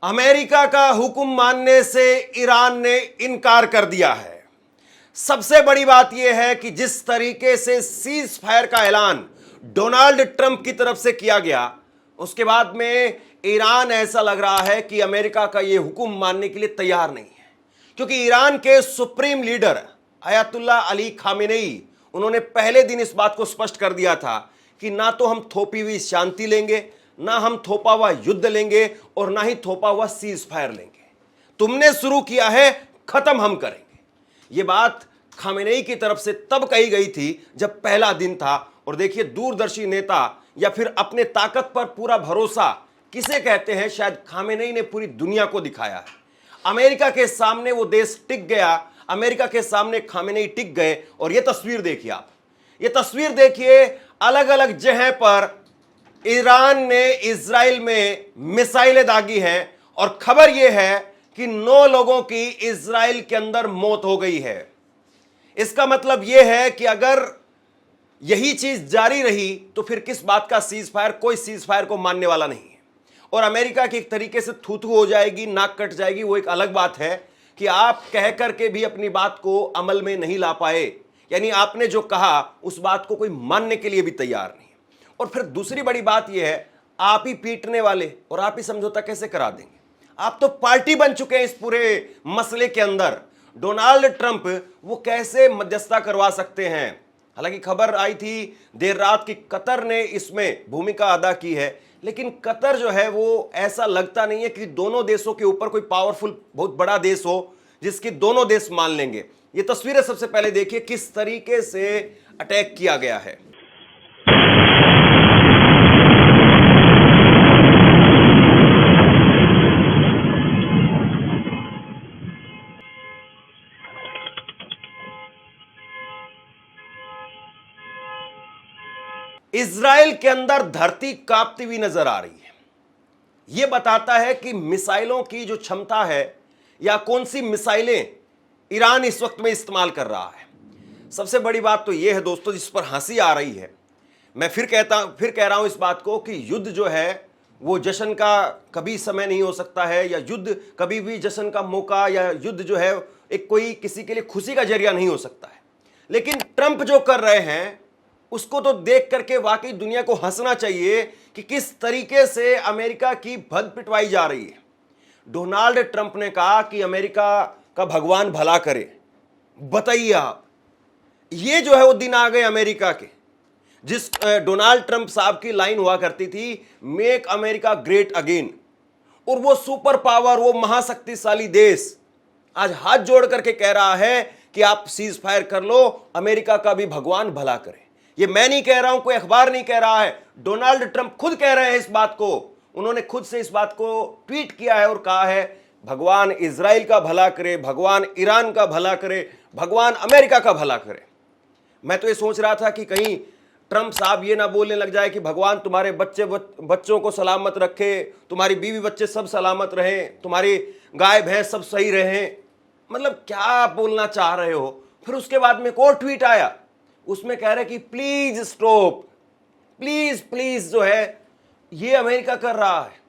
America का हुक्म मानने से ईरान ने इनकार कर दिया है। सबसे बड़ी बात यह है कि जिस तरीके से सीज फायर का ऐलान डोनाल्ड ट्रंप की तरफ से किया गया, उसके बाद में ईरान ऐसा लग रहा है कि अमेरिका का यह हुक्म मानने के लिए तैयार नहीं है, क्योंकि ईरान के supreme leader Ayatollah Ali Khamenei, उन्होंने पहले दिन इस बात को स्पष्ट कर दिया था कि ना तो हम थोपी हुई शांति लेंगे, ना हम थोपा हुआ युद्ध लेंगे, और ना ही थोपा हुआ सीज फायर लेंगे। तुमने शुरू किया है, खत्म हम करेंगे। यह बात खामेनेई की तरफ से तब कही गई थी जब पहला दिन था। और देखिए, दूरदर्शी नेता या फिर अपने ताकत पर पूरा भरोसा किसे कहते हैं, शायद खामेनेई ने पूरी दुनिया को दिखाया है। अमेरिका के सामने वो देश टिक गया, अमेरिका के सामने खामेनेई टिक गए। और ये तस्वीर देखिए आप, ये तस्वीर देखिए, अलग अलग जगह पर ईरान ने इजराइल में मिसाइलें दागी हैं, और खबर यह है कि 9 लोगों की इजराइल के अंदर मौत हो गई है। इसका मतलब यह है कि अगर यही चीज जारी रही तो फिर किस बात का सीज फायर, कोई सीज फायर को मानने वाला नहीं है। और अमेरिका की एक तरीके से थू-थू हो जाएगी, नाक कट जाएगी। वो एक अलग बात है कि आप कह करके भी अपनी बात को अमल में नहीं ला पाए, यानी आपने जो कहा उस बात को कोई मानने के लिए भी तैयार नहीं। और फिर दूसरी बड़ी बात यह है, आप ही पीटने वाले और आप ही समझौता कैसे करा देंगे? आप तो पार्टी बन चुके हैं इस पूरे मसले के अंदर। डोनाल्ड ट्रंप वो कैसे मध्यस्थता करवा सकते हैं? हालांकि खबर आई थी देर रात कि कतर ने इसमें भूमिका अदा की है, लेकिन कतर जो है वो ऐसा लगता नहीं है कि दोनों देशों के ऊपर कोई पावरफुल बहुत बड़ा देश हो जिसकी दोनों देश मान लेंगे। ये तस्वीरें सबसे पहले देखिए किस तरीके से अटैक किया गया है। इजराइल के अंदर धरती कांपती हुई नजर आ रही है। यह बताता है कि मिसाइलों की जो क्षमता है, या कौन सी मिसाइलें ईरान इस वक्त में इस्तेमाल कर रहा है। सबसे बड़ी बात तो यह है दोस्तों, जिस पर हंसी आ रही है, मैं फिर कह रहा हूं इस बात को कि युद्ध जो है वो जश्न का कभी समय नहीं हो सकता है, या युद्ध कभी भी जश्न का मौका, या युद्ध जो है एक कोई किसी के लिए खुशी का जरिया नहीं हो सकता है। लेकिन ट्रंप जो कर रहे हैं उसको तो देख करके वाकई दुनिया को हंसना चाहिए कि किस तरीके से अमेरिका की भद पिटवाई जा रही है। डोनाल्ड ट्रंप ने कहा कि अमेरिका का भगवान भला करे। बताइए आप, ये जो है वो दिन आ गए अमेरिका के, जिस डोनाल्ड ट्रंप साहब की लाइन हुआ करती थी, मेक अमेरिका ग्रेट अगेन। और वो सुपर पावर, वो महाशक्तिशाली देश आज हाथ जोड़ करके कह रहा है कि आप सीज फायर कर लो, अमेरिका का भी भगवान भला करे। ये मैं नहीं कह रहा हूं, कोई अखबार नहीं कह रहा है, डोनाल्ड ट्रंप खुद कह रहे हैं इस बात को। उन्होंने खुद से इस बात को ट्वीट किया है और कहा है भगवान इजराइल का भला करे, भगवान ईरान का भला करे, भगवान अमेरिका का भला करे। मैं तो ये सोच रहा था कि कहीं ट्रंप साहब ये ना बोलने लग जाए कि भगवान तुम्हारे बच्चों को सलामत रखे, तुम्हारी बीवी बच्चे सब सलामत रहें, तुम्हारी गाय भैंस सब सही रहें। मतलब क्या आप बोलना चाह रहे हो? फिर उसके बाद में एक और ट्वीट आया, उसमें कह रहे कि प्लीज स्टॉप, प्लीज प्लीज जो है ये अमेरिका कर रहा है।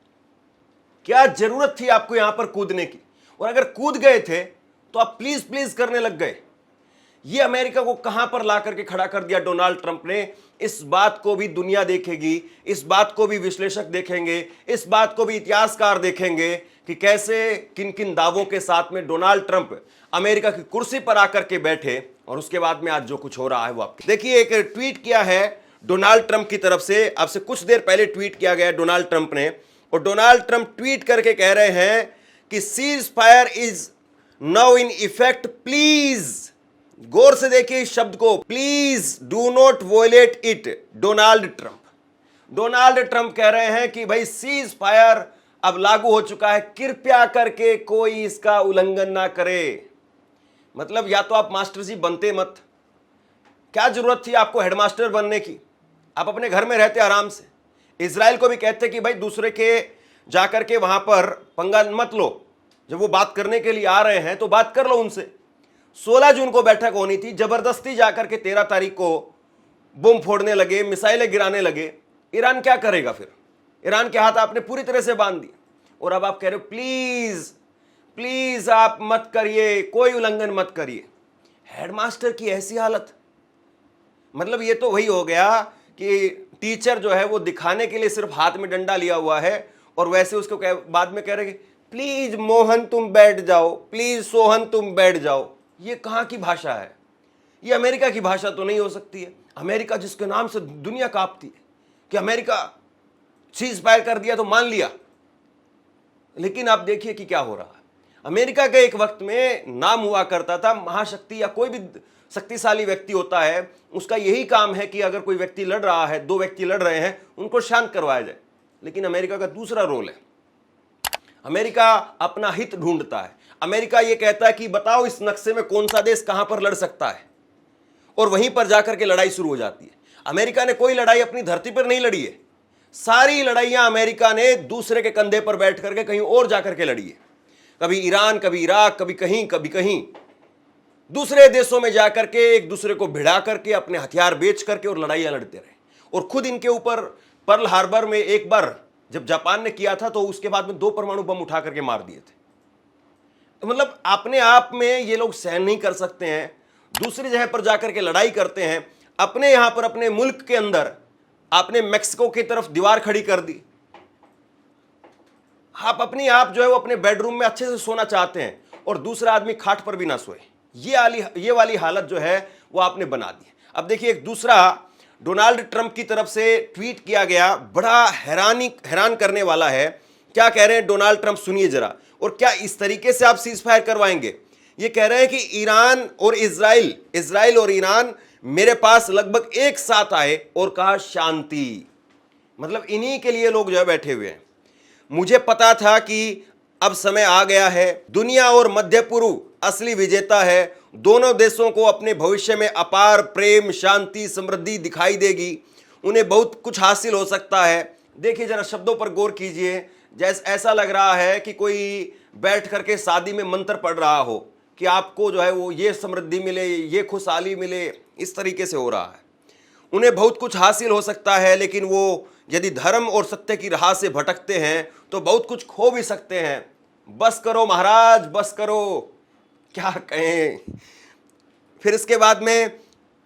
क्या जरूरत थी आपको यहां पर कूदने की? और अगर कूद गए थे तो आप प्लीज प्लीज करने लग गए। ये अमेरिका को कहां पर ला करके खड़ा कर दिया डोनाल्ड ट्रंप ने। इस बात को भी दुनिया देखेगी, इस बात को भी विश्लेषक देखेंगे, इस बात को भी इतिहासकार देखेंगे कि कैसे किन किन दावों के साथ में डोनाल्ड ट्रंप अमेरिका की कुर्सी पर आकर के बैठे, और उसके बाद में आज जो कुछ हो रहा है वो आप देखिए। एक ट्वीट किया है डोनाल्ड ट्रंप की तरफ से, आपसे कुछ देर पहले ट्वीट किया गया डोनाल्ड ट्रंप ने, और डोनाल्ड ट्रंप ट्वीट करके कह रहे हैं कि cease fire is now in effect, please, गौर से देखिए इस शब्द को, please do not violate it. Donald Trump कह रहे हैं कि भाई सीज फायर अब लागू हो चुका है, कृपया करके कोई इसका उल्लंघन ना करे। मतलब या तो आप मास्टर जी बनते मत, क्या जरूरत थी आपको हेडमास्टर बनने की? आप अपने घर में रहते आराम से। इजराइल को भी कहते कि भाई दूसरे के जाकर के वहां पर पंगा मत लो, जब वो बात करने के लिए आ रहे हैं तो बात कर लो उनसे। 16 जून को बैठक होनी थी, जबरदस्ती जाकर के 13 तारीख को बम फोड़ने लगे, मिसाइलें गिराने लगे। ईरान क्या करेगा फिर? ईरान के हाथ आपने पूरी तरह से बांध दिए। और अब आप कह रहे हो प्लीज प्लीज आप मत करिए, कोई उल्लंघन मत करिए। हेडमास्टर की ऐसी हालत, मतलब ये तो वही हो गया कि टीचर जो है वो दिखाने के लिए सिर्फ हाथ में डंडा लिया हुआ है और वैसे उसको बाद में कह रहे कि प्लीज मोहन तुम बैठ जाओ, प्लीज सोहन तुम बैठ जाओ। ये कहाँ की भाषा है? ये अमेरिका की भाषा तो नहीं हो सकती है। अमेरिका जिसके नाम से दुनिया कांपती है कि अमेरिका सीज फायर कर दिया तो मान लिया, लेकिन आप देखिए कि क्या हो रहा है। अमेरिका के एक वक्त में नाम हुआ करता था, महाशक्ति या कोई भी शक्तिशाली व्यक्ति होता है उसका यही काम है कि अगर कोई व्यक्ति लड़ रहा है, दो व्यक्ति लड़ रहे हैं, उनको शांत करवाया जाए। लेकिन अमेरिका का दूसरा रोल है, अमेरिका अपना हित ढूंढता है। अमेरिका ये कहता है कि बताओ इस नक्शे में कौन सा देश कहां पर लड़ सकता है, और वहीं पर जाकर के लड़ाई शुरू हो जाती है। अमेरिका ने कोई लड़ाई अपनी धरती पर नहीं लड़ी है, सारी लड़ाइयां अमेरिका ने दूसरे के कंधे पर बैठ करके कहीं और जाकर के लड़ी है। कभी ईरान, कभी इराक, कभी कहीं कभी कहीं, दूसरे देशों में जाकर के एक दूसरे को भिड़ा करके अपने हथियार बेच करके और लड़ाइयां लड़ते रहे। और खुद इनके ऊपर पर्ल हार्बर में एक बार जब जापान ने किया था तो उसके बाद में 2 परमाणु बम उठा करके मार दिए थे। तो मतलब अपने आप में ये लोग सहन नहीं कर सकते हैं, दूसरी जगह पर जाकर के लड़ाई करते हैं। अपने यहां पर अपने मुल्क के अंदर आपने मैक्सिको की तरफ दीवार खड़ी कर दी। आप अपनी आप जो है वो अपने बेडरूम में अच्छे से सोना चाहते हैं और दूसरा आदमी खाट पर भी ना सोए। ये वाली हालत जो है वो आपने बना दी। अब देखिए एक दूसरा डोनाल्ड ट्रंप की तरफ से ट्वीट किया गया, बड़ा हैरान करने वाला है। क्या कह रहे हैं डोनाल्ड ट्रंप, सुनिए जरा। और क्या इस तरीके से आप सीज फायर करवाएंगे? ये कह रहे हैं कि ईरान और इजराइल और ईरान मेरे पास लगभग एक साथ आए और कहा शांति। मतलब इन्हीं के लिए लोग जो है बैठे हुए हैं। मुझे पता था कि अब समय आ गया है, दुनिया और मध्य पूर्व असली विजेता है। दोनों देशों को अपने भविष्य में अपार प्रेम, शांति, समृद्धि दिखाई देगी। उन्हें बहुत कुछ हासिल हो सकता है। देखिए जरा शब्दों पर गौर कीजिए, जैसे ऐसा लग रहा है कि कोई बैठ करके शादी में मंत्र पढ़ रहा हो कि आपको जो है वो ये समृद्धि मिले, ये खुशहाली मिले, इस तरीके से हो रहा है। उन्हें बहुत कुछ हासिल हो सकता है, लेकिन वो यदि धर्म और सत्य की राह से भटकते हैं तो बहुत कुछ खो भी सकते हैं। बस करो महाराज, बस करो, क्या कहें। फिर इसके बाद में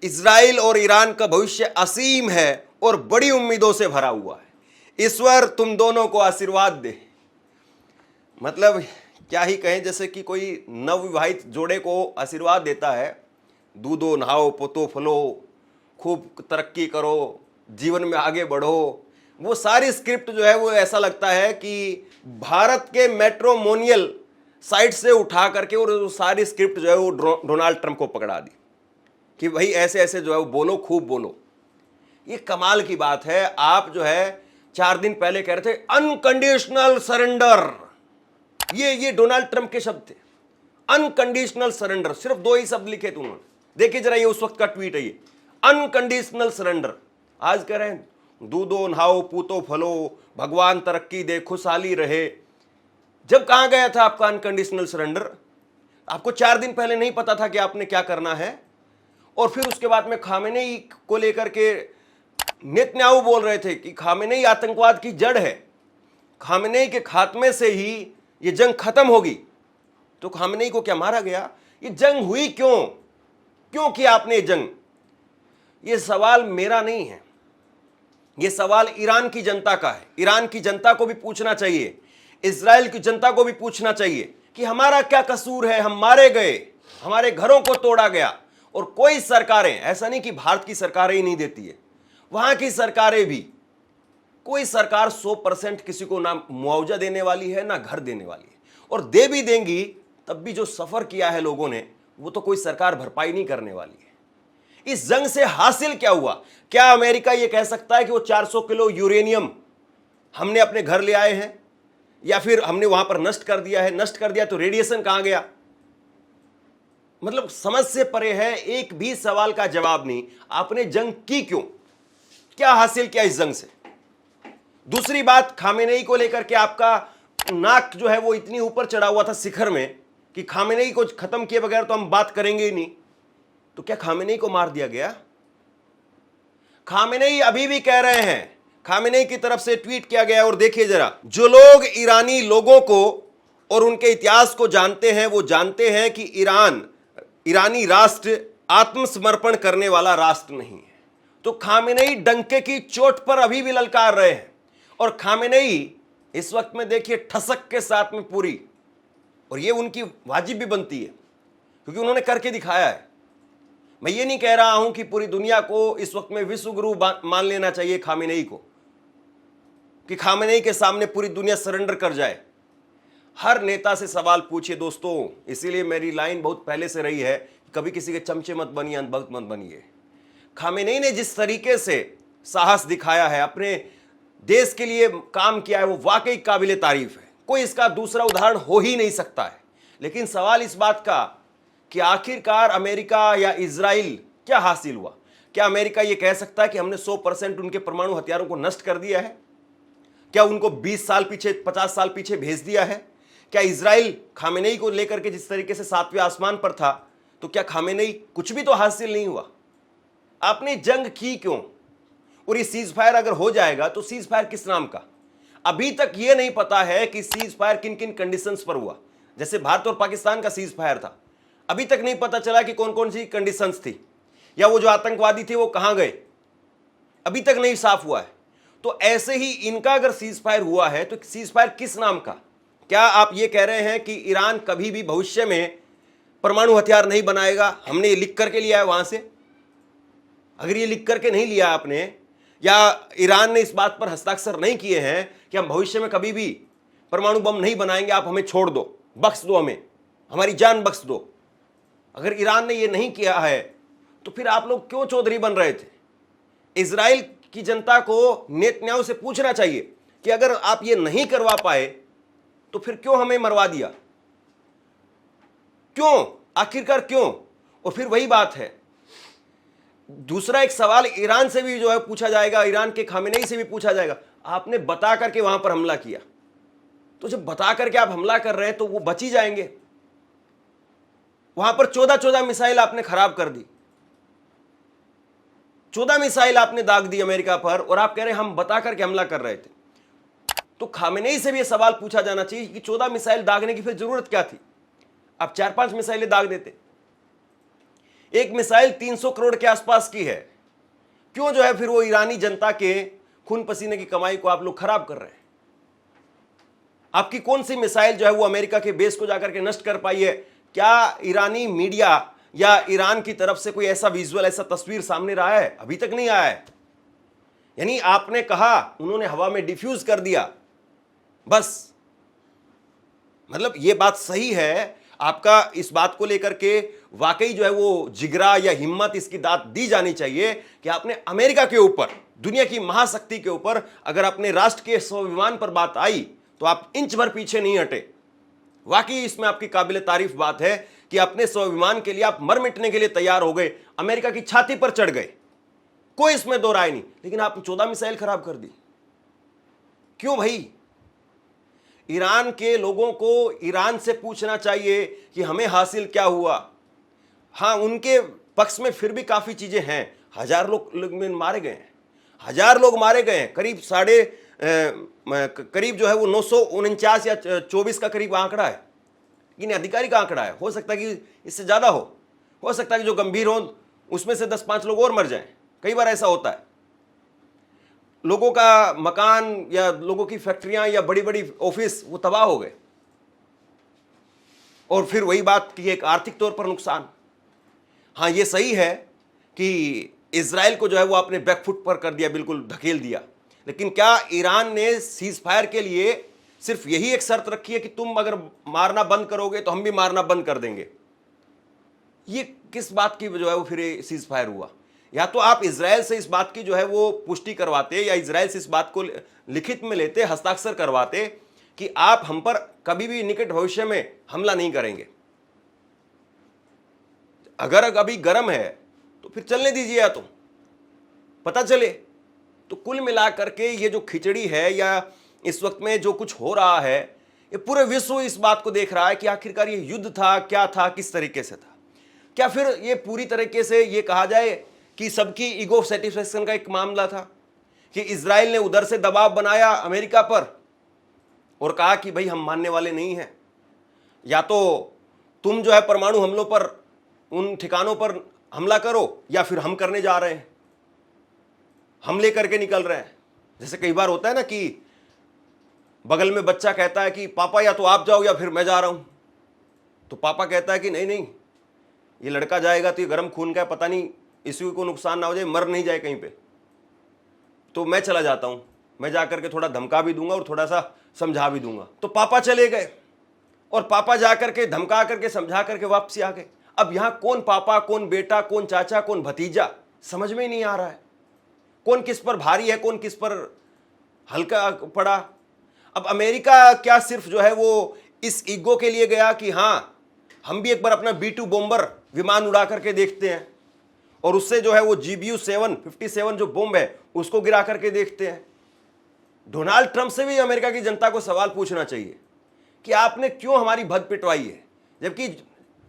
इजराइल और ईरान का भविष्य असीम है और बड़ी उम्मीदों से भरा हुआ है। ईश्वर तुम दोनों को आशीर्वाद दे। मतलब क्या ही कहें, जैसे कि कोई नवविवाहित जोड़े को आशीर्वाद देता है, दूधो नहाओ पोतो फलो, खूब तरक्की करो, जीवन में आगे बढ़ो। वो सारी स्क्रिप्ट जो है वो ऐसा लगता है कि भारत के मैट्रिमोनियल साइट से उठा करके और वो सारी स्क्रिप्ट जो है वो डोनाल्ड ट्रंप को पकड़ा दी कि भाई ऐसे ऐसे जो है वो बोलो, खूब बोलो। ये कमाल की बात है। आप जो है 4 दिन पहले कह रहे थे अनकंडीशनल सरेंडर, ये डोनाल्ड ट्रंप के शब्द थे, अनकंडीशनल सरेंडर। सिर्फ 2 ही शब्द लिखे थे उन्होंने। देखिए जरा ये उस वक्त का ट्वीट है, ये अनकंडीशनल सरेंडर। आज कह रहे हैं दूधो नहाओ पूतो फलो, भगवान तरक्की दे, खुशहाली रहे। जब कहां गया था आपका अनकंडीशनल सरेंडर? आपको 4 दिन पहले नहीं पता था कि आपने क्या करना है? और फिर उसके बाद में खामेनेई को लेकर के नेतन्याहू बोल रहे थे कि खामेनेई आतंकवाद की जड़ है, खामेनेई के खात्मे से ही ये जंग खत्म होगी। तो खामेनेई को क्या मारा गया? ये जंग हुई क्यों किया आपने ये जंग? ये सवाल मेरा नहीं है, ये सवाल ईरान की जनता का है। ईरान की जनता को भी पूछना चाहिए, इजराइल की जनता को भी पूछना चाहिए कि हमारा क्या कसूर है? हम मारे गए, हमारे घरों को तोड़ा गया। और कोई सरकारें, ऐसा नहीं कि भारत की सरकारें ही नहीं देती है, वहां की सरकारें भी, कोई सरकार 100% किसी को ना मुआवजा देने वाली है ना घर देने वाली है। और दे भी देंगी तब भी जो सफर किया है लोगों ने वो तो कोई सरकार भरपाई नहीं करने वाली है। इस जंग से हासिल क्या हुआ? क्या अमेरिका ये कह सकता है कि वो 400 किलो यूरेनियम हमने अपने घर ले आए हैं या फिर हमने वहां पर नष्ट कर दिया है? नष्ट कर दिया तो रेडिएशन कहां गया? मतलब समझ से परे है। एक भी सवाल का जवाब नहीं। आपने जंग की क्यों? क्या हासिल किया इस जंग से? दूसरी बात, खामेनेई को लेकर के आपका नाक जो है वो इतनी ऊपर चढ़ा हुआ था शिखर में कि खामेनेई को खत्म किए बगैर तो हम बात करेंगे ही नहीं। तो क्या खामेनेई को मार दिया गया? खामेनेई अभी भी कह रहे हैं, खामेनेई की तरफ से ट्वीट किया गया। और देखिए जरा, जो लोग ईरानी लोगों को और उनके इतिहास को जानते हैं वो जानते हैं कि ईरानी राष्ट्र आत्मसमर्पण करने वाला राष्ट्र नहीं है। तो खामेनेई डंके की चोट पर अभी भी ललकार रहे हैं। और खामेनेई इस वक्त में देखिए ठसक के साथ में पूरी, और ये उनकी वाजिब भी बनती है क्योंकि उन्होंने करके दिखाया है। मैं ये नहीं कह रहा हूं कि पूरी दुनिया को इस वक्त में विश्व गुरु मान लेना चाहिए खामेनेई को, कि खामेनेई के सामने पूरी दुनिया सरेंडर कर जाए। हर नेता से सवाल पूछिए दोस्तों। इसीलिए मेरी लाइन बहुत पहले से रही है, कभी किसी के चमचे मत बनिए, अंधभक्त मत बनिए। खामेनेई ने जिस तरीके से साहस दिखाया है, अपने देश के लिए काम किया है, वो वाकई काबिले तारीफ है। कोई इसका दूसरा उदाहरण हो ही नहीं सकता है। लेकिन सवाल इस बात का कि आखिरकार अमेरिका या इजराइल क्या हासिल हुआ? क्या अमेरिका ये कह सकता है कि हमने 100% उनके परमाणु हथियारों को नष्ट कर दिया है? क्या उनको 20 साल पीछे, 50 साल पीछे भेज दिया है? क्या इजराइल खामेनेई को लेकर के जिस तरीके से 7वें आसमान पर था, तो क्या खामेनेई कुछ भी तो हासिल नहीं हुआ? आपने जंग की क्यों? और ये सीज फायर अगर हो जाएगा तो सीज फायर किस नाम का? अभी तक ये नहीं पता है कि सीज फायर किन किन कंडीशंस पर हुआ। जैसे भारत और पाकिस्तान का सीज फायर था, अभी तक नहीं पता चला कि कौन कौन सी कंडीशंस थी, या वो जो आतंकवादी थे वो कहां गए, अभी तक नहीं साफ हुआ है। तो ऐसे ही इनका अगर सीज फायर हुआ है तो सीज फायर किस नाम का? क्या आप ये कह रहे हैं कि ईरान कभी भी भविष्य में परमाणु हथियार नहीं बनाएगा? हमने ये लिख करके लिया है वहां से। अगर ये लिख करके नहीं लिया आपने, या ईरान ने इस बात पर हस्ताक्षर नहीं किए हैं कि हम भविष्य में कभी भी परमाणु बम नहीं बनाएंगे, आप हमें छोड़ दो, बख्श दो, हमें हमारी जान बख्श दो, अगर ईरान ने ये नहीं किया है तो फिर आप लोग क्यों चौधरी बन रहे थे? इजराइल की जनता को नेतन्याहू से पूछना चाहिए कि अगर आप ये नहीं करवा पाए तो फिर क्यों हमें मरवा दिया? क्यों? आखिरकार क्यों? और फिर वही बात है, दूसरा एक सवाल ईरान से भी जो है पूछा जाएगा, ईरान के खामेनेई से भी पूछा जाएगा, आपने बता करके वहां पर हमला किया, तो जब बता करके आप हमला कर रहे हैं तो वो बच ही जाएंगे। वहां पर 14 मिसाइल आपने खराब कर दी, 14 मिसाइल आपने दाग दी अमेरिका पर, और आप कह रहे हैं हम बता करके हमला कर रहे थे। तो खामेनेई से भी यह सवाल पूछा जाना चाहिए कि 14 मिसाइल दागने की फिर जरूरत क्या थी? आप 4-5 मिसाइलें दाग देते। एक मिसाइल 300 करोड़ के आसपास की है, क्यों जो है फिर वो ईरानी जनता के खून पसीने की कमाई को आप लोग खराब कर रहे हैं? आपकी कौन सी मिसाइल जो है वो अमेरिका के बेस को जाकर के नष्ट कर पाई है? क्या ईरानी मीडिया या ईरान की तरफ से कोई ऐसा विजुअल, ऐसा तस्वीर सामने रहा है? अभी तक नहीं आया है। यानी आपने कहा, उन्होंने हवा में डिफ्यूज कर दिया, बस। मतलब ये बात सही है, आपका इस बात को लेकर के वाकई जो है वो जिगरा या हिम्मत, इसकी दाद दी जानी चाहिए कि आपने अमेरिका के ऊपर, दुनिया की महाशक्ति के ऊपर, अगर अपने राष्ट्र के स्वाभिमान पर बात आई तो आप इंच भर पीछे नहीं हटे। वाकई इसमें आपकी काबिल तारीफ बात है कि अपने स्वाभिमान के लिए आप मर मिटने के लिए तैयार हो गए, अमेरिका की छाती पर चढ़ गए, कोई इसमें दो राय नहीं। लेकिन आपने 14 मिसाइल खराब कर दी, क्यों भाई? ईरान के लोगों को ईरान से पूछना चाहिए कि हमें हासिल क्या हुआ। हाँ, उनके पक्ष में फिर भी काफी चीजें हैं। 1000 लोग मारे गए हैं, 1000 लोग मारे गए हैं, करीब जो है वो 949 या 24 का करीब आंकड़ा है, लेकिन आधिकारिक आंकड़ा है। हो सकता है कि इससे ज्यादा हो सकता है कि जो गंभीर हो उसमें से 10-5 लोग और मर जाएं। कई बार ऐसा होता है, लोगों का मकान या लोगों की फैक्ट्रियां या बड़ी बड़ी ऑफिस वो तबाह हो गए, और फिर वही बात कि एक आर्थिक तौर पर नुकसान। हाँ, ये सही है कि इजराइल को जो है वो आपने बैकफुट पर कर दिया, बिल्कुल धकेल दिया। लेकिन क्या ईरान ने सीज फायर के लिए सिर्फ यही एक शर्त रखी है कि तुम अगर मारना बंद करोगे तो हम भी मारना बंद कर देंगे? ये किस बात की जो है वो फिर सीज फायर हुआ? या तो आप इजराइल से इस बात की जो है वो पुष्टि करवाते, या इजराइल से इस बात को लिखित में लेते, हस्ताक्षर करवाते कि आप हम पर कभी भी निकट भविष्य में हमला नहीं करेंगे। अगर अभी गर्म है तो फिर चलने दीजिए, या तो पता चले। तो कुल मिलाकर के ये जो खिचड़ी है, या इस वक्त में जो कुछ हो रहा है, ये पूरे विश्व इस बात को देख रहा है कि आखिरकार ये युद्ध था, क्या था, किस तरीके से था। क्या फिर ये पूरी तरीके से ये कहा जाए कि सबकी ईगो सेटिस्फेक्शन का एक मामला था? कि इजराइल ने उधर से दबाव बनाया अमेरिका पर और कहा कि भाई हम मानने वाले नहीं हैं, या तो तुम जो है परमाणु हमलों पर उन ठिकानों पर हमला करो या फिर हम करने जा रहे हैं, हमले करके निकल रहे हैं। जैसे कई बार होता है ना कि बगल में बच्चा कहता है कि पापा या तो आप जाओ या फिर मैं जा रहा हूं, तो पापा कहता है कि नहीं नहीं, ये लड़का जाएगा तो ये गर्म खून का है, पता नहीं इसी को नुकसान ना हो जाए, मर नहीं जाए कहीं पे, तो मैं चला जाता हूं, मैं जाकर के थोड़ा धमका भी दूंगा और थोड़ा सा समझा भी दूंगा। तो पापा चले गए और पापा जाकर के धमका करके समझा करके वापसी आ गए। अब यहां कौन पापा, कौन बेटा, कौन चाचा, कौन भतीजा, समझ में ही नहीं आ रहा है। कौन किस पर भारी है, कौन किस पर हल्का पड़ा। अब अमेरिका क्या सिर्फ जो है वो इस ईगो के लिए गया कि हां हम भी एक बार अपना B-2 बॉम्बर विमान उड़ा करके देखते हैं और उससे जो है वो GBU 757 जो बॉम्ब है उसको गिरा करके देखते हैं। डोनाल्ड ट्रंप से भी अमेरिका की जनता को सवाल पूछना चाहिए कि आपने क्यों हमारी भद पिटवाई है, जबकि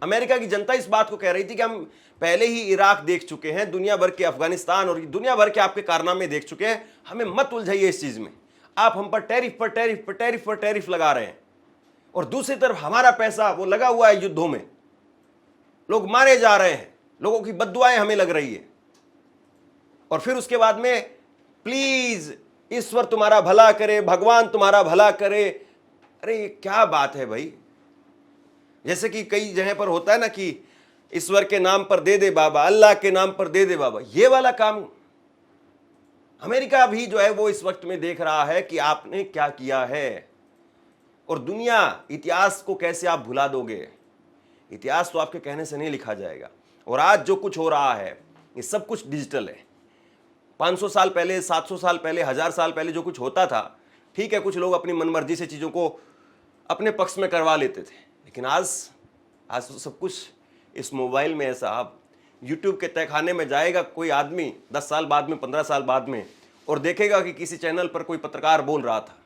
अमेरिका की जनता इस बात को कह रही थी कि हम पहले ही इराक देख चुके हैं, दुनिया भर के अफगानिस्तान और दुनिया भर के आपके कारनामे देख चुके हैं, हमें मत उलझाइए इस चीज में। आप हम पर टैरिफ पर टैरिफ पर टैरिफ पर टैरिफ लगा रहे हैं और दूसरी तरफ हमारा पैसा वो लगा हुआ है युद्धों में, लोग मारे जा रहे हैं, लोगों की बद्दुआएं हमें लग रही है। और फिर उसके बाद में प्लीज ईश्वर तुम्हारा भला करे, भगवान तुम्हारा भला करे। अरे क्या बात है भाई। जैसे कि कई जगह पर होता है ना कि ईश्वर के नाम पर दे दे बाबा, अल्लाह के नाम पर दे दे बाबा, ये वाला काम अमेरिका भी जो है वो इस वक्त में देख रहा है कि आपने क्या किया है। और दुनिया इतिहास को कैसे आप भुला दोगे, इतिहास तो आपके कहने से नहीं लिखा जाएगा। और आज जो कुछ हो रहा है ये सब कुछ डिजिटल है। 500 साल पहले, 700 साल पहले, 1000 साल पहले जो कुछ होता था, ठीक है, कुछ लोग अपनी मनमर्जी से चीज़ों को अपने पक्ष में करवा लेते थे, लेकिन आज तो सब कुछ इस मोबाइल में है साहब। यूट्यूब के तहखाने में जाएगा कोई आदमी 10 साल बाद में, 15 साल बाद में, और देखेगा कि किसी चैनल पर कोई पत्रकार बोल रहा था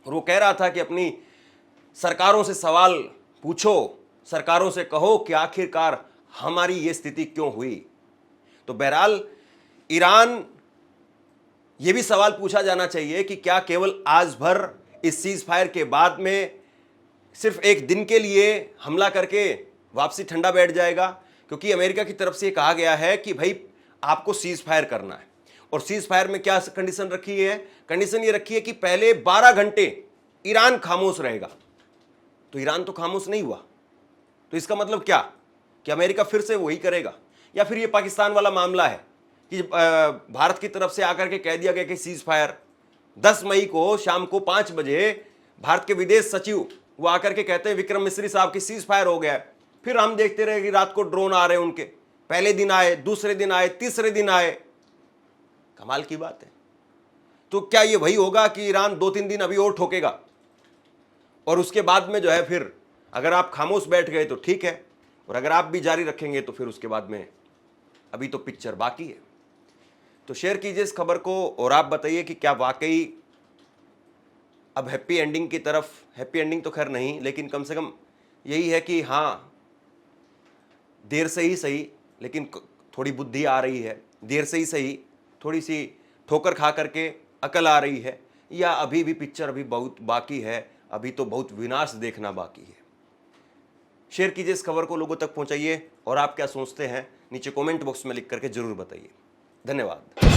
और वो कह रहा था कि अपनी सरकारों से सवाल पूछो, सरकारों से कहो कि आखिरकार हमारी ये स्थिति क्यों हुई। तो बहरहाल ईरान, ये भी सवाल पूछा जाना चाहिए कि क्या केवल आज भर इस सीज फायर के बाद में सिर्फ एक दिन के लिए हमला करके वापसी ठंडा बैठ जाएगा। क्योंकि अमेरिका की तरफ से कहा गया है कि भाई आपको सीज फायर करना है, और सीज फायर में क्या कंडीशन रखी है, कंडीशन ये रखी है कि पहले 12 घंटे ईरान खामोश रहेगा। तो ईरान तो खामोश नहीं हुआ, तो इसका मतलब क्या कि अमेरिका फिर से वही करेगा, या फिर ये पाकिस्तान वाला मामला है कि भारत की तरफ से आकर के कह दिया गया कि सीज फायर। 10 मई को शाम को 5 बजे भारत के विदेश सचिव वो आकर के कहते हैं विक्रम मिस्री साहब की सीज फायर हो गया है। फिर हम देखते रहे कि रात को ड्रोन आ रहे हैं उनके, पहले दिन आए, दूसरे दिन आए, तीसरे दिन आए। कमाल की बात है। तो क्या ये वही होगा कि ईरान 2-3 दिन अभी और ठोकेगा और उसके बाद में जो है फिर अगर आप खामोश बैठ गए तो ठीक है, और अगर आप भी जारी रखेंगे तो फिर उसके बाद में अभी तो पिक्चर बाकी है। तो शेयर कीजिए इस खबर को और आप बताइए कि क्या वाकई अब हैप्पी एंडिंग की तरफ, हैप्पी एंडिंग तो खैर नहीं, लेकिन कम से कम यही है कि हाँ देर से ही सही लेकिन थोड़ी बुद्धि आ रही है, देर से ही सही थोड़ी सी ठोकर खा करके अकल आ रही है, या अभी भी पिक्चर अभी बहुत बाकी है, अभी तो बहुत विनाश देखना बाकी है। शेयर कीजिए इस खबर को, लोगों तक पहुंचाइए, और आप क्या सोचते हैं नीचे कमेंट बॉक्स में लिख करके जरूर बताइए। धन्यवाद।